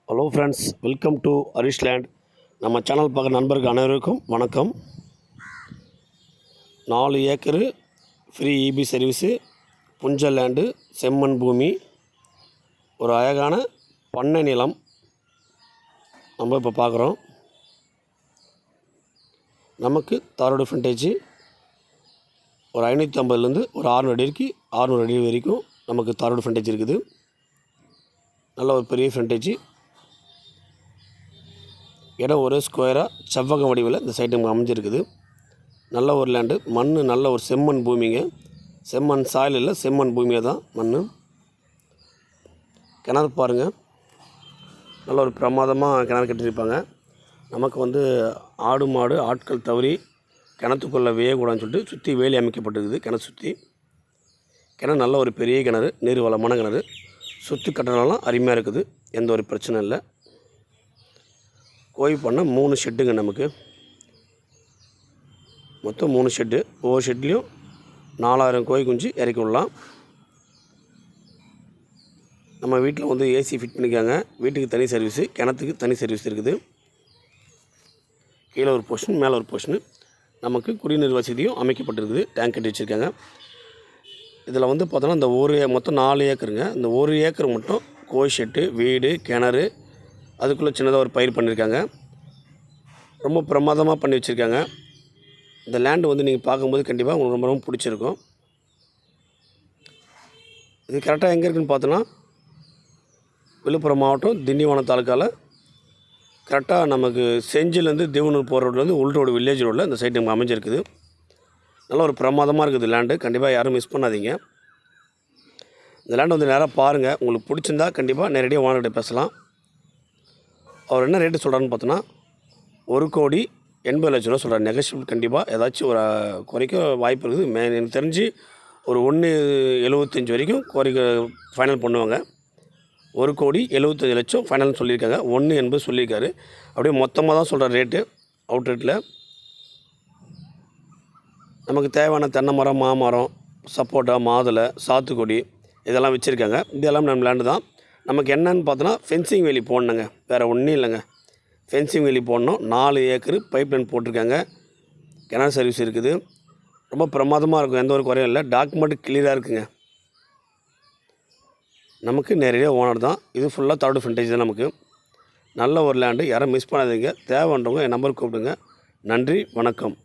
Hello friends, welcome to Harish land. நம்ம channel பார்க்குற நண்பர்கள் அனைவருக்கும் வணக்கம். 4 ஏக்கரு ஃப்ரீ இபி சர்வீஸு, புஞ்ச லேண்டு, செம்மண் பூமி, ஒரு அழகான பண்ணை நிலம் நம்ம இப்போ பார்க்குறோம். நமக்கு தாரோடு ஃப்ரண்டேஜ் ஒரு 550லேருந்து ஒரு 600 அடி வரைக்கும் நமக்கு தாரோடு ஃப்ரண்டேஜ் இருக்குது. நல்ல ஒரு பெரிய ஃப்ரண்டேஜ். இடம் ஒரு ஸ்கொயராக செவ்வகம் வடிவில் இந்த சைடு நமக்கு அமைஞ்சிருக்குது. நல்ல ஒரு லேண்டு. மண் நல்ல ஒரு செம்மண் பூமிங்க. செம்மண் சாயில் இல்லை, செம்மண் பூமியாக தான் மண். கிணறு பாருங்கள், நல்ல ஒரு பிரமாதமாக கிணறு கட்டியிருப்பாங்க. நமக்கு ஆடு மாடு ஆட்கள் தவறி கிணத்துக்குள்ளே வேயக்கூடாதுன்னு சொல்லிட்டு சுற்றி வேலி அமைக்கப்பட்டிருக்குது. கிணறு சுற்றி கிணறு நல்ல ஒரு பெரிய கிணறு, நீர் வளமான கிணறு. சுற்றி கட்டணம்லாம் அருமையாக இருக்குது, எந்த ஒரு பிரச்சனை இல்லை. கோழி பண்ண 3 ஷெட்டுங்க. நமக்கு மொத்தம் 3 ஷெட்டு. ஒவ்வொரு ஷெட்லேயும் 4000 கோழி குஞ்சு இறக்கி விடலாம். நம்ம வீட்டில் ஏசி ஃபிட் பண்ணிக்காங்க. வீட்டுக்கு தனி சர்வீஸு, கிணத்துக்கு தனி சர்வீஸ் இருக்குது. கீழே ஒரு போர்ஷன், மேலே ஒரு போர்ஷனு. நமக்கு குடிநீர் வசதியும் அமைக்கப்பட்டிருக்குது. டேங்க் கட்டி வச்சுருக்காங்க. இதில் பார்த்தோன்னா இந்த மொத்தம் 4 ஏக்கருங்க. இந்த 1 ஏக்கர் மட்டும் கோழி ஷெட்டு, வீடு, கிணறு, அதுக்குள்ளே சின்னதாக ஒரு பயிர் பண்ணியிருக்காங்க. ரொம்ப பிரமாதமாக பண்ணி வச்சுருக்காங்க. இந்த லேண்டு நீங்கள் பார்க்கும்போது கண்டிப்பாக உங்களுக்கு ரொம்ப ரொம்ப பிடிச்சிருக்கும். இது கரெக்டாக எங்கே இருக்குதுன்னு பார்த்தோன்னா, விழுப்புரம் மாவட்டம் திண்டிவனம் தாலுக்காவில் கரெக்டாக நமக்கு செஞ்சிலேருந்து தேவனூர் போகிற ரோட்லேருந்து உள் ரோடு, வில்லேஜ் ரோடில் இந்த சைடு நமக்கு அமைஞ்சிருக்குது. நல்ல ஒரு பிரமாதமாக இருக்குது லேண்டு. கண்டிப்பாக யாரும் மிஸ் பண்ணாதீங்க. இந்த லேண்டு நேராக பாருங்கள். உங்களுக்கு பிடிச்சிருந்தா கண்டிப்பாக நேரடியாக ஓனர்கிட்ட பேசலாம். அவர் என்ன ரேட்டு சொல்கிறான்னு பார்த்தோன்னா, 1,80,00,000 ரூபா சொல்கிறார். நெகோஷியபிள் கண்டிப்பாக ஏதாச்சும் ஒரு குறைக்க வாய்ப்பு இருக்குது. எனக்கு தெரிஞ்சு ஒரு 1,75 வரைக்கும் குறைக்க ஃபைனல் பண்ணுவாங்க. 1,75,00,000 ஃபைனல்னு சொல்லியிருக்காங்க. 1,80 சொல்லியிருக்காரு. அப்படியே மொத்தமாக தான் சொல்கிற ரேட்டு. அவுட் ரேட்டில் நமக்கு தேவையான தென்னை மரம், மாமரம், சப்போட்டா, மாதுளை, சாத்துக்குடி இதெல்லாம் வச்சுருக்காங்க. இதெல்லாம் நம்ம லேண்டு தான். நமக்கு என்னன்னு பார்த்தோன்னா, ஃபென்சிங் வேலி போடணுங்க, வேறு ஒன்றும் இல்லைங்க. ஃபென்சிங் வேலி போடணும். 4 ஏக்கரு பைப் லைன் போட்டிருக்காங்க. கிணறு சர்வீஸ் இருக்குது. ரொம்ப பிரமாதமாக இருக்கும், எந்த ஒரு குறையும் இல்லை. டாக்குமெண்ட் கிளியராக இருக்குங்க. நமக்கு நேரடியாக ஓனர் தான். இது ஃபுல்லாக தாரோடு ஃப்ரண்டேஜ் தான். நமக்கு நல்ல ஒரு லேண்டு. யாரும் மிஸ் பண்ணாதீங்க. தேவைன்றவங்க என் நம்பருக்கு கூப்பிடுங்க. நன்றி, வணக்கம்.